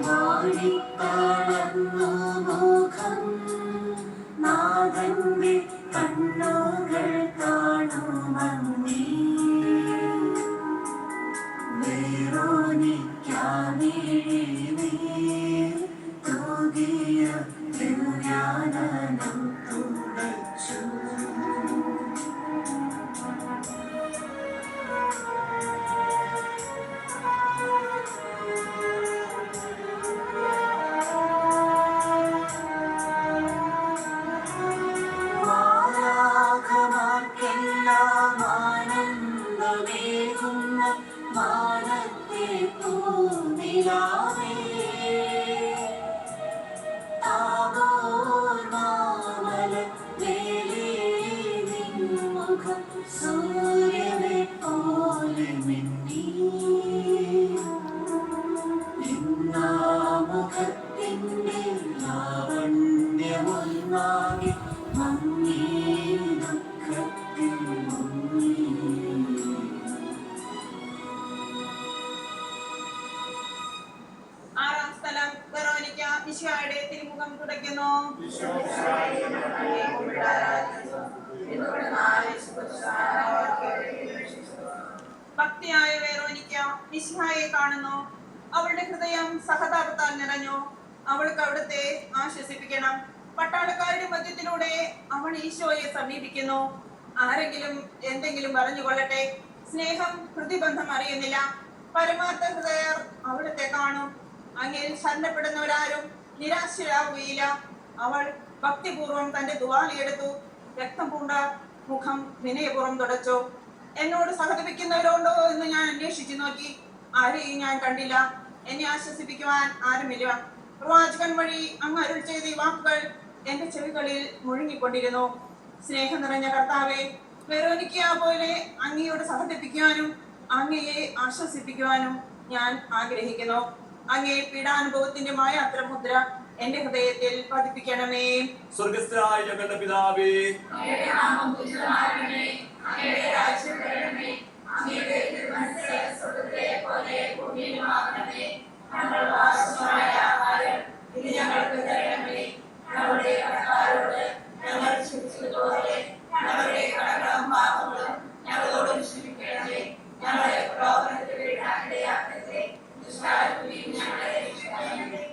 വാടിത്തളർന്നു മുഖം നാഥന്റെ കണ്ണുകൾ കാണുമങ്ങി വേറോനിക്കാമിഴിനീ തൂകിയ ദിവ്യാനനം തുടച്ചു. മാലാഖമാർക്കെല്ലാം ആനന്ദമേകുന്ന മാനത്തെ പൂനിലാവേ, താബോർ മാമല മേലേ നിൻ മുഖം സൂര്യനെ പോലെ മിന്നി. നിന്നാ മുഖത്തിൻ്റെ ലാവണ്യമൊന്നാകെ മങ്ങി ദുഃഖത്തിൽ മുങ്ങി. ആറാം സ്ഥലം വെറോനിക്ക ഈശോയുടെ തിരുമുഖം തുടയ്ക്കുന്നു. ഭക്തിയായ വെറോനിക്ക മിശിഹായെ കാണുന്നു. അവളുടെ ഹൃദയം സഹതാപത്താൽ നിറഞ്ഞു. അവൾക്ക് അവിടുത്തെ ആശ്വസിപ്പിക്കണം. പട്ടാളക്കാരുടെ മധ്യത്തിലൂടെ അവൾ ഈശോയെ സമീപിക്കുന്നു. ആരെങ്കിലും എന്തെങ്കിലും പറഞ്ഞുകൊള്ളട്ടെ, സ്നേഹം പ്രതിബന്ധം അറിയുന്നില്ല. പരമാർത്ഥ ഹൃദയർ അവിടുത്തെ കാണും. അങ്ങയിൽ ശരണപ്പെടുന്നവരാരും നിരാശരാകുകയില്ല. അവൾ ഭക്തിപൂർവം തന്റെ ദുവാലയെടുത്തു. രക്തം പൂണ്ട മുഖം വിനയപൂർവ്വം തുടച്ചു. എന്നോട് സഹതപിക്കുന്നവരുണ്ടോ എന്ന് ഞാൻ അന്വേഷിച്ചു നോക്കി. ആരെയും ഞാൻ കണ്ടില്ല. എന്നെ ആശ്വസിപ്പിക്കുവാൻ ആരുമില്ല. പ്രവാചകൻ വഴി അങ്ങ് അരുൾ ചെയ്ത ഈ വാക്കുകൾ എന്റെ ചെവികളിൽ മുഴുങ്ങിക്കൊണ്ടിരുന്നു. സ്നേഹം നിറഞ്ഞ കർത്താവെ, വെറോനിക്ക പോലെ അങ്ങയോട് സഹതപിക്കുവാനും അങ്ങയെ ആശ്വസിപ്പിക്കുവാനും ഞാൻ ആഗ്രഹിക്കുന്നു. അങ്ങേ പീഡാനുഭവത്തിന്റെ മായാത്ര മുദ്ര എന്റെ ഹൃദയത്തിൽ പതിപ്പിക്കണമേ. സ്വർഗസ്ഥനായ ഞങ്ങളുടെ പിതാവേ, അങ്ങയുടെ നാമം പൂജിതമാകണമേ. അങ്ങയുടെ രാജ്യം വരണമേ. അങ്ങയുടെ തിരുമനസ്സ് സ്വർഗ്ഗത്തിലെ പോലെ ഭൂമിയിലുമാകണമേ. ഞങ്ങളുടെ ആവശ്യമായ ആഹാരം ഇന്ന് ഞങ്ങൾക്ക് തരണമേ. ഞങ്ങളുടെ കടക്കാരോട് ഞങ്ങൾ ക്ഷമിച്ചതുപോലെ ഞങ്ങളുടെ കടങ്ങളും പാപങ്ങളും ഞങ്ങളോടും ക്ഷമിക്കണമേ. ഞങ്ങളെ പ്രലോഭനത്തിൽ വീഴാനിടയാക്കരുതേ. ദുഷ്ടാരൂപിയിൽ ഞങ്ങളെ രക്ഷിക്കണമേ.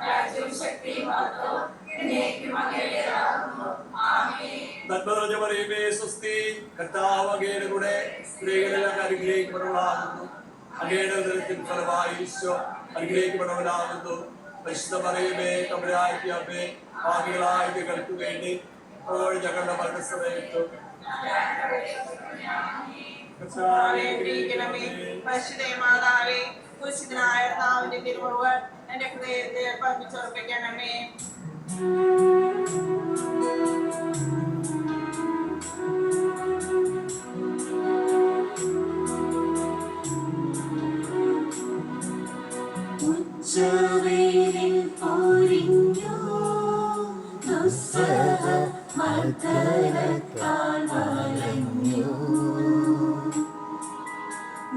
രാജ്യവും ശക്തിയും മഹത്വവും എന്നേക്കും അങ്ങയുടേതാകുന്നു. ആമേൻ. നന്മ നിറഞ്ഞ മറിയമേ സ്വസ്തി, കർത്താവ് അങ്ങയുടെ കൂടെ സ്ത്രീകളിൽ അങ്ങ് അനുഗ്രഹിക്കപ്പെടുന്നവളാകുന്നു. അങ്ങയുടെ ഉദരത്തിൻ ഫലമായി ഈശോ അനുഗ്രഹിക്കപ്പെടുന്നവനാകുന്നു. പരിശുദ്ധ മറിയമേ തമ്പുരാന്റെ അമ്മേ, പാപികളായ ഞങ്ങൾക്ക് വേണ്ടി ഇപ്പോൾ ഞങ്ങളുടെ മരണസമയത്തും പരിശുദ്ധ മാതാവേ, ക്രൂശിതനായ കർത്താവിന്റെ തിരുമുറിവുകൾ എന്റെ ഹൃദയത്തെ പതിപ്പിച്ചുറപ്പിക്കണമേ. ഉച്ചവെയിലിൽ പൊരിഞ്ഞു ദുസ്സഹ മർദ്ദനത്താൽ വലഞ്ഞു.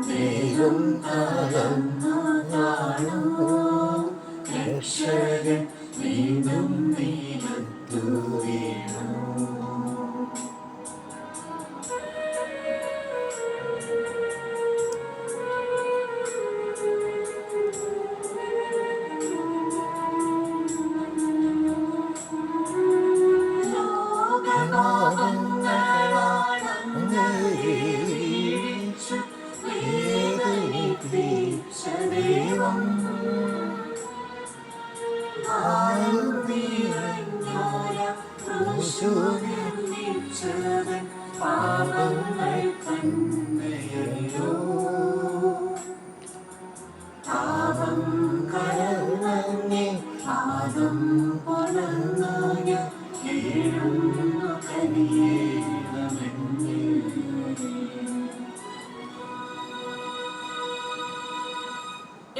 ദേഹം തളർന്നു താണു. രക്ഷകൻ വീണ്ടും നിലത്തു വീണു.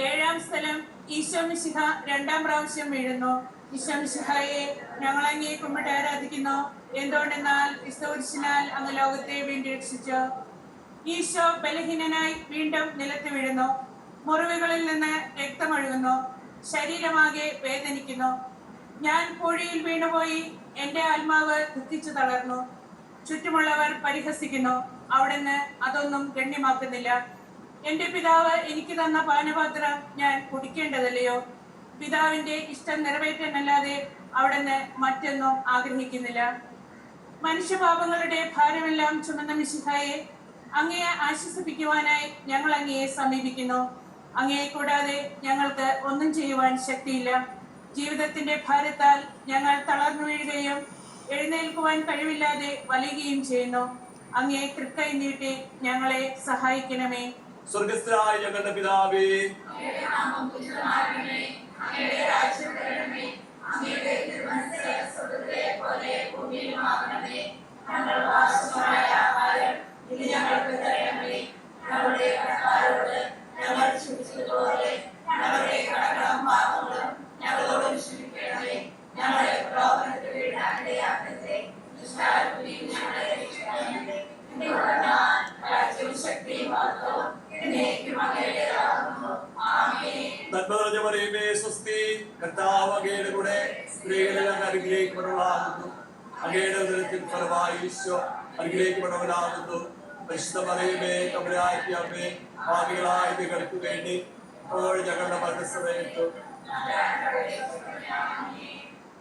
ഏഴാം സ്ഥലം ഈശോ മിശിഹ രണ്ടാം പ്രാവശ്യം വീഴുന്നു. ഈശോ മിശിഹായെ ഞങ്ങൾ അങ്ങേ കുമ്പിട്ട് ആരാധിക്കുന്നു. എന്തുകൊണ്ടെന്നാൽ ക്രിസ്തുവിനാൽ അങ്ങ് ലോകത്തെ വീണ്ടും രക്ഷിച്ചു. ഈശോ ബലഹീനനായി വീണ്ടും നിലത്ത് വീഴുന്നു. മുറിവുകളിൽ നിന്ന് രക്തമൊഴുകുന്നു. ശരീരമാകെ വേദനിക്കുന്നു. ഞാൻ കുഴിയിൽ വീണുപോയി. എൻ്റെ ആത്മാവ് ദുഃഖിച്ചു തളർന്നു. ചുറ്റുമുള്ളവർ പരിഹസിക്കുന്നു. അവിടുന്ന് അതൊന്നും ഗണ്യമാക്കുന്നില്ല. എൻ്റെ പിതാവ് എനിക്ക് തന്ന പാനപാത്രം ഞാൻ കുടിക്കേണ്ടതല്ലയോ? പിതാവിൻ്റെ ഇഷ്ടം നിറവേറ്റാനല്ലാതെ അവിടുന്ന് മറ്റൊന്നും ആഗ്രഹിക്കുന്നില്ല. മനുഷ്യപാപങ്ങളുടെ ഭാരമെല്ലാം ചുമന്ന മിശിഹായെ, അങ്ങയെ ആശ്വസിപ്പിക്കുവാനായി ഞങ്ങൾ അങ്ങയെ സമീപിക്കുന്നു. അങ്ങയെ കൂടാതെ ഞങ്ങൾക്ക് ഒന്നും ചെയ്യുവാൻ ശക്തിയില്ല. ജീവിതത്തിന്റെ ഭാരത്താൽ ഞങ്ങൾ തളർന്നു വീഴുകയും എഴുന്നേൽക്കുവാൻ കഴിവില്ലാതെ വലയുകയും ചെയ്യുന്നു. അങ്ങയെ തൃക്കൈ നീട്ടി ഞങ്ങളെ സഹായിക്കണമേ. സ്വർഗസ്ഥനായ ഞങ്ങളുടെ പിതാവേ, നന്മ നിറഞ്ഞ മറിയമേ സ്വസ്തി, കർത്താവ് അങ്ങയുടെ കൂടെ സ്ത്രീകളെല്ലാം അനുഗ്രഹിക്കപ്പെടുന്നതാകുന്നു. അങ്ങയുടെ ഉദരത്തിൻ ഫലമായി ഈശോ അനുഗ്രഹിക്കപ്പെടുന്നവനാകുന്നു. പരിശുദ്ധ മറിയമേ തമ്പുരാന്റെ അമ്മേ, പാപികളായ ഞങ്ങൾക്ക് വേണ്ടി ഇപ്പോൾ ഞങ്ങളുടെ മരണസമയത്തും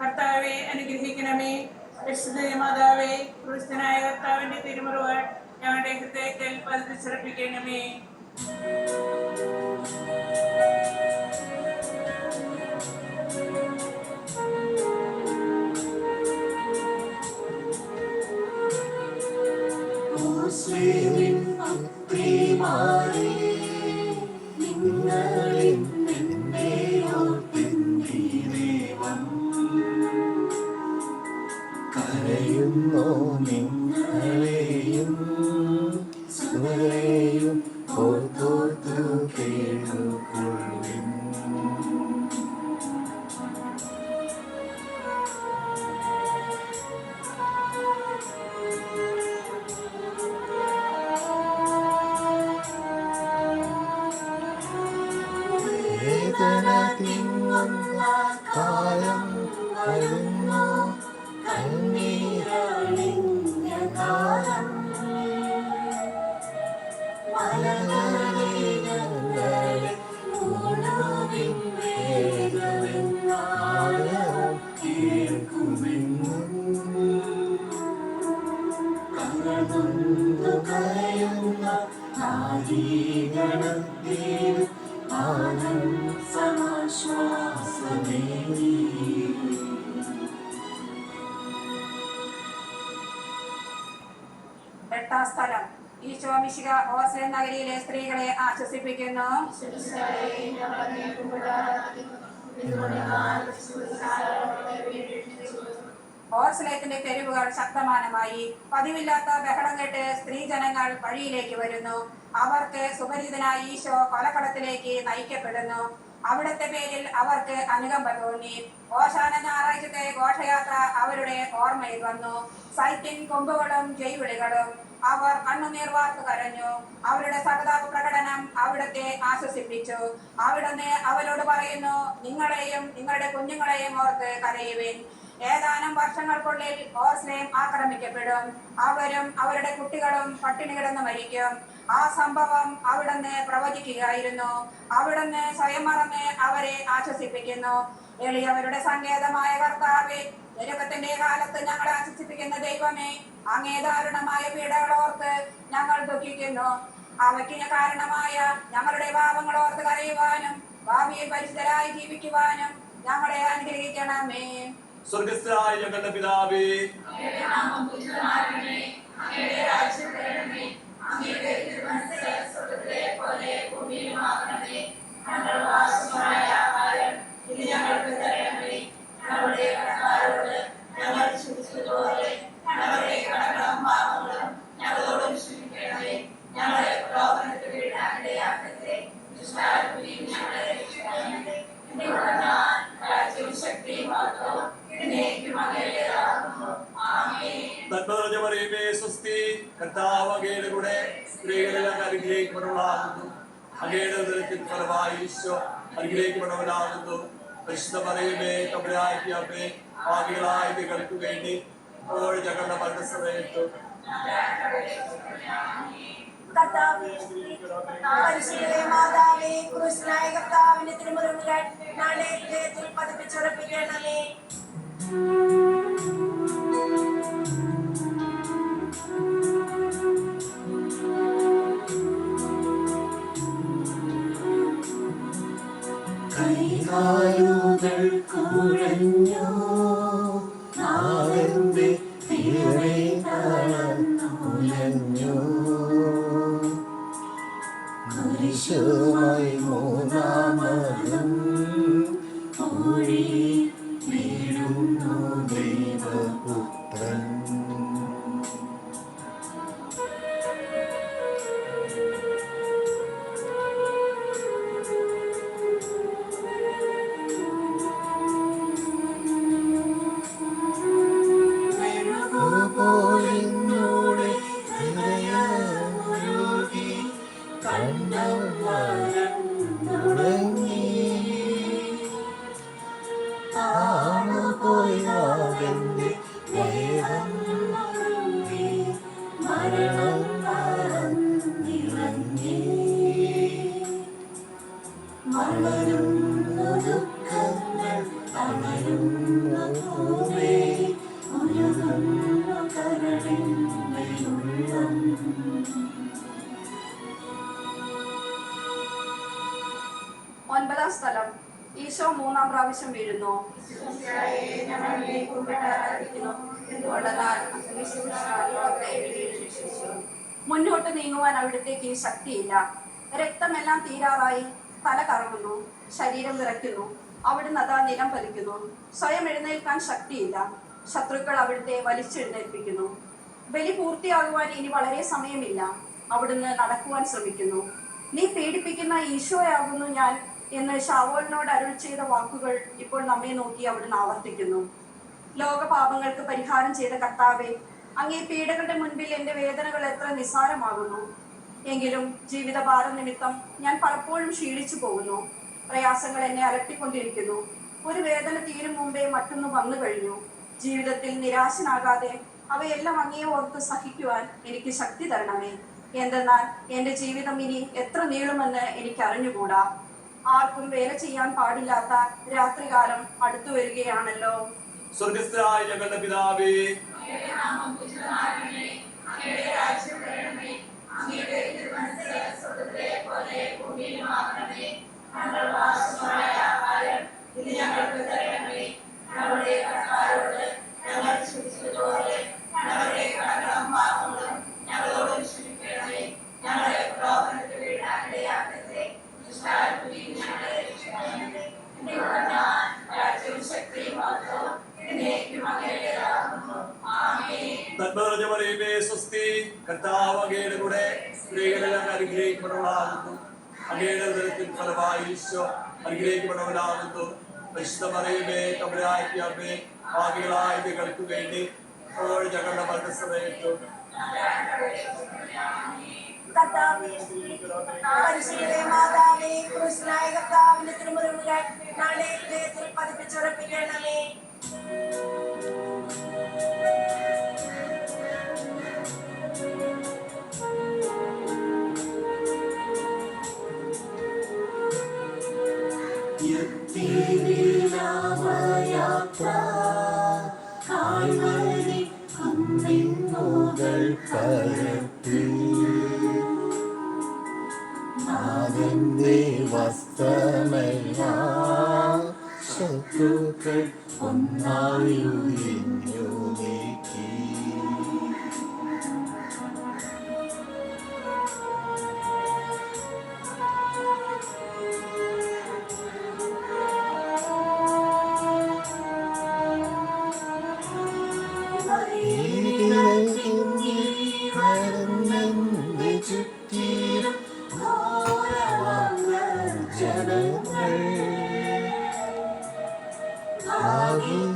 കർത്താവെ അനുഗ്രഹിക്കണമേ. പരിശുദ്ധ മാതാവേ, ക്രിസ്തുനായ കർത്താവിന്റെ തിരുമുറിവ് ഞങ്ങളുടെ ഹൃദയത്തിൽ പതിപ്പിച്ചുറപ്പിക്കണമേ. മുസ്ലിമിൻ പുത്രിമാരേ, നിങ്ങളിൽ നിന്നെ ഓർത്തിന്നി ദൈവം കരയുന്നോ നിങ്ങളെയും സുരയും ഓർത്തോർത്തു കേൾക്കൊള്ളുവിൻ. വേദന തിങ്ങുന്ന കാലം വരുന്നു, കണ്ണീരണിഞ്ഞ കാലം. മലകളെ ഞങ്ങളെ മൂടുവിൻ, വേഗമെന്നാദരം കേൾക്കുമെന്നും. കരനൊന്തു കരയുന്ന നാരീഗണത്തിൽ ആനന്ദ സമാശ്വാസമേ നീ. എട്ടാം സ്ഥലം. ഈശോ മിശിഹ ഓസ്ലേം നഗരിയിലെ സ്ത്രീകളെ ആശ്വസിപ്പിക്കുന്നു. ഓസ്ലേത്തിന്റെ തെരുവുകൾ ശക്തമാനമായി. പതിവില്ലാത്ത ബഹളം കേട്ട് സ്ത്രീജനങ്ങൾ വഴിയിലേക്ക് വരുന്നു. അവർക്ക് സുപരിചിതനായ ഈശോ കൊലക്കളത്തിലേക്ക് നയിക്കപ്പെടുന്നു. അവിടുത്തെ പേരിൽ അവർക്ക് അനുകമ്പ തോന്നി. ഓശാന ഞായറാഴ്ചത്തെ ഘോഷയാത്ര അവരുടെ ഓർമ്മയിൽ വന്നു. സൈറ്റിൻ കൊമ്പുകളും ജൈവിളികളും. അവർ കണ്ണുനീർ വാർത്തു കരഞ്ഞു. അവരുടെ സഹതാപ പ്രകടനം അവിടുത്തെ ആശ്വസിപ്പിച്ചു. അവിടുന്ന് അവരോട് പറയുന്നു, നിങ്ങളെയും നിങ്ങളുടെ കുഞ്ഞുങ്ങളെയും ഓർത്ത് കരയുവിൻ. ഏതാനും വർഷങ്ങൾക്കുള്ളിൽ ഓസ്ലേം ആക്രമിക്കപ്പെടും. അവരും അവരുടെ കുട്ടികളും പട്ടിണി കിടന്ന് മരിക്കും. ആ സംഭവം അവിടുന്ന് പ്രവചിക്കുകയായിരുന്നു. അവിടുന്ന് സ്വയം മറന്ന് അവരെ ആശ്വസിപ്പിക്കുന്നു. എളിയവരുടെ സങ്കേതമായ കർത്താവേ, ഞെരുക്കത്തിന്റെ കാലത്ത് ഞങ്ങളെ ആശ്വസിപ്പിക്കുന്ന ദൈവമേ, അങ്ങേ ദാരുണമായ പീഡകളോർത്ത് ഞങ്ങൾ ദുഃഖിക്കുന്നു. അവയ്ക്ക് കാരണമായ ഞങ്ങളുടെ പാപങ്ങൾ ഓർത്ത് കരയുവാനും ഭാവിയിൽ പരിശുദ്ധരായി ജീവിക്കുവാനും ഞങ്ങളെ അനുഗ്രഹിക്കണമേ. സ്വർഗസ്ഥനായ ഞങ്ങളുടെ പിതാവേ, നന്മ നിറഞ്ഞ മറിയമേ സ്വസ്തി, കർത്താവ് അങ്ങയുടെ കൂടെ സ്ത്രീകളെല്ലാം അനുഗ്രഹിക്കപ്പെടുന്നതാകുന്നു. അങ്ങയുടെ ഉദരത്തിൻ ഫലമായി ഈശോ അനുഗ്രഹിക്കപ്പെടവനാകുന്നു. പരിശുദ്ധ മറിയമേ തമ്പുരാന്റെ അമ്മേ, പാപികളായ ഞങ്ങൾക്ക് വേണ്ടി ഇപ്പോൾ ഞങ്ങളുടെ മരണസമയത്തും കർത്താവേ, പരിശുദ്ധ മാതാവേ, ക്രൂശിലായ കർത്താവിന്റെ തിരുമുറിവുകൾ നാളെ ഹൃദയത്തിൽ പതിപ്പിച്ചുറപ്പിക്കണമേ. കൈകാലുകൾ കുഴഞ്ഞു നാളെന്റെ തീരെ തളർന്നുലഞ്ഞു. കുരിശുമായി മൂന്നാമതും കുഴി വീഴുന്നു ദൈവപുത്രൻ. പോയിന്നൂടെ ഹൃദയമൊഴുകി കണ്ണം വരണ്ടുടങ്ങി. പോയി അവന്റെ വേദം മുഴുകി മരണം പറന്നിറങ്ങി. വളരുന്നു ദുഃഖങ്ങൾ തളരുന്നു ഭൂമി ഉരുകുന്നു കരളിന്റെ ഉള്ളം. ഒൻപതാം സ്ഥലം. ഈശോ മൂന്നാം പ്രാവശ്യം വീഴുന്നു. മുന്നോട്ട് നീങ്ങുവാൻ അവിടത്തേക്ക് ശക്തിയില്ല. രക്തമെല്ലാം തീരാറായി. തല കറങ്ങുന്നു, ശരീരം വിറയ്ക്കുന്നു. അവിടുന്ന് അതാ നിലം പതിക്കുന്നു. സ്വയം എഴുന്നേൽക്കാൻ ശക്തിയില്ല. ശത്രുക്കൾ അവിടുത്തെ വലിച്ചെഴുന്നേൽപ്പിക്കുന്നു. ബലി പൂർത്തിയാകുവാൻ ഇനി വളരെ സമയമില്ല. അവിടുന്ന് നടക്കുവാൻ ശ്രമിക്കുന്നു. നീ പീഡിപ്പിക്കുന്ന ഈശോയാകുന്നു ഞാൻ എന്ന് ശാവോലിനോട് അരുൾ ചെയ്ത വാക്കുകൾ ഇപ്പോൾ നമ്മെ നോക്കി അവിടുന്ന് ആവർത്തിക്കുന്നു. ലോകപാപങ്ങൾക്ക് പരിഹാരം ചെയ്ത കർത്താവേ, അങ്ങേ പീഡകളുടെ മുൻപിൽ എൻ്റെ വേദനകൾ എത്ര നിസ്സാരമാകുന്നു. എങ്കിലും ജീവിതഭാരം നിമിത്തം ഞാൻ പലപ്പോഴും ക്ഷീണിച്ചു പോകുന്നു. പ്രയാസങ്ങൾ എന്നെ അലട്ടിക്കൊണ്ടിരിക്കുന്നു. ഒരു വേദന തീരും മുമ്പേ മറ്റൊന്ന് വന്നു കഴിഞ്ഞു. ജീവിതത്തിൽ നിരാശനാകാതെ അവയെല്ലാം അങ്ങേ ഓർത്ത് സഹിക്കുവാൻ എനിക്ക് ശക്തി തരണമേ. എന്തെന്നാൽ എൻ്റെ ജീവിതം ഇനി എത്ര നീളുമെന്ന് എനിക്ക് അറിഞ്ഞുകൂടാ. ആർക്കും വേല ചെയ്യാൻ പാടില്ലാത്ത രാത്രികാലം അടുത്തു വരികയാണല്ലോ. സ്വർഗസ്ഥനായ ഞങ്ങളുടെ പിതാവേ, സ്വസ്തി. കർത്താവ് അങ്ങയുടെ കൂടെ സ്ത്രീകളെല്ലാം അനുഗ്രഹിക്കപ്പെടവനാകുന്നു. അങ്ങയുടെ ഉദരത്തിൻ ഫലമായി ഈശോ അനുഗ്രഹിക്കപ്പെടവനാകുന്നു. പരിശുദ്ധ മറിയമേ തമ്പുരാന്റെ അമ്മേ, പാപികളായ ഞങ്ങൾക്ക് വേണ്ടി ഇപ്പോൾ ഞങ്ങളുടെ മരണസമയത്തും കർത്താവേ, പരിശുദ്ധ മാതാവേ, ക്രൂശിലായ കർത്താവിന്റെ തിരുമുറിവുകൾ നാളെ ഹൃദയത്തിൽ പതിപ്പിച്ചുറപ്പിക്കണമേ. യാത്ര കാൽവരി കുന്നിൻ മുകൾ കയറ്റി നാഥന്റെ വസ്ത്രമെല്ലാം ശത്രുക്കൾ ഒന്നായി ഉരിഞ്ഞു നീക്കി.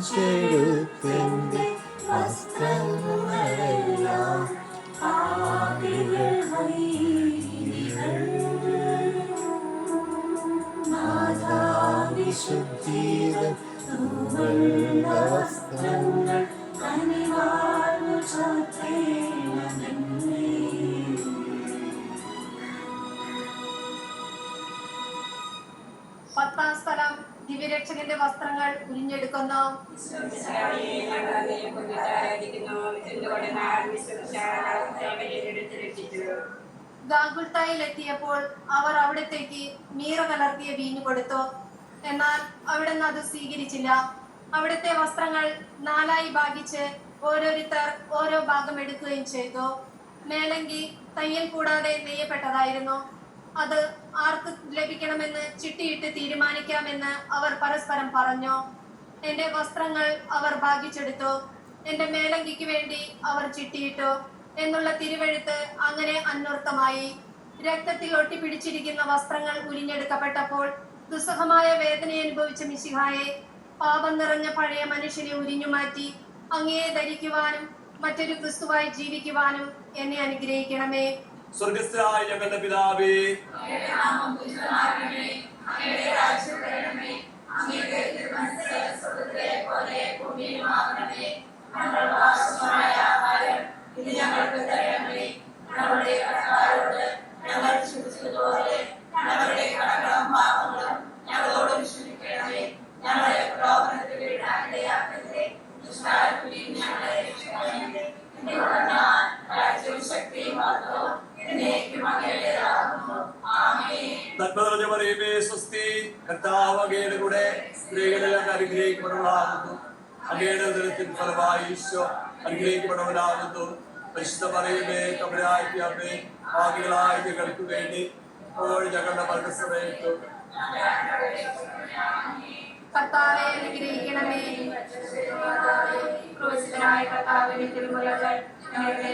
ചെറുത്തിന്റെ വസ്ത്രങ്ങളെല്ലാം വിശുദ്ധീകരണ വസ്ത്രങ്ങൾ കനിവാർന്നു ചാർത്തേണമെന്നേ. പത്താം സ്ഥലം ദിവ്യരക്ഷകന്റെ വസ്ത്രങ്ങൾ ഉരിഞ്ഞെടുക്കുന്നു. ഗാഗുൽത്തായിൽ എത്തിയപ്പോൾ അവർ അവിടത്തേക്ക് മീറ കലർത്തിയ വീഞ്ഞു കൊടുത്തു. എന്നാൽ അവിടുന്ന് അത് സ്വീകരിച്ചില്ല. അവിടുത്തെ വസ്ത്രങ്ങൾ 4 ഭാഗിച്ച് ഓരോരുത്തർ ഓരോ ഭാഗം എടുക്കുകയും ചെയ്തു. മേലങ്കി തയ്യൽ കൂടാതെ നെയ്യപ്പെട്ടതായിരുന്നു. അത് ആർക്ക് ലഭിക്കണമെന്ന് ചിട്ടിയിട്ട് തീരുമാനിക്കാമെന്ന് അവർ പരസ്പരം പറഞ്ഞു. എന്റെ വസ്ത്രങ്ങൾ അവർ ഭാഗിച്ചെടുത്തു. എന്റെ മേലങ്കിക്ക് വേണ്ടി അവർ ചിട്ടിയിട്ടു എന്നുള്ള തിരുവെഴുത്ത് അങ്ങനെ അന്വർത്ഥമായി. രക്തത്തിൽ ഒട്ടിപ്പിടിച്ചിരിക്കുന്ന വസ്ത്രങ്ങൾ ഉരിഞ്ഞെടുക്കപ്പെട്ടപ്പോൾ ദുസ്സഹമായ വേദന അനുഭവിച്ച മിശിഹായെ, പാപം നിറഞ്ഞ പഴയ മനുഷ്യനെ ഉരിഞ്ഞുമാറ്റി അങ്ങയെ ധരിക്കുവാനും മറ്റൊരു ക്രിസ്തുവായി ജീവിക്കുവാനും എന്നെ അനുഗ്രഹിക്കണമേ. സ്വർഗസ്ഥനായ ഞങ്ങളുടെ പിതാവേ, നന്മ നിറഞ്ഞ മറിയമേ സ്വസ്തി, കർത്താവ് അങ്ങയുടെ കൂടെ സ്ത്രീകളെല്ലാം അനുഗ്രഹിക്കപ്പെടുന്നതാകുന്നു. അങ്ങയുടെ ഉദരത്തിൻ ഫലമായി ഈശോ അനുഗ്രഹിക്കപ്പെടുന്നവനാകുന്നു. പരിശുദ്ധ മറിയമേ തമ്പുരാന്റെ അമ്മേ, പാപികളായ ഞങ്ങൾക്ക് വേണ്ടി ഇപ്പോൾ ഞങ്ങളുടെ മരണസമയത്തും കർത്താവെ അനുഗ്രഹിക്കണമേ. ക്രൂശിതനായ കർത്താവിന്റെ തിരുമുലകൾ ഞങ്ങളുടെ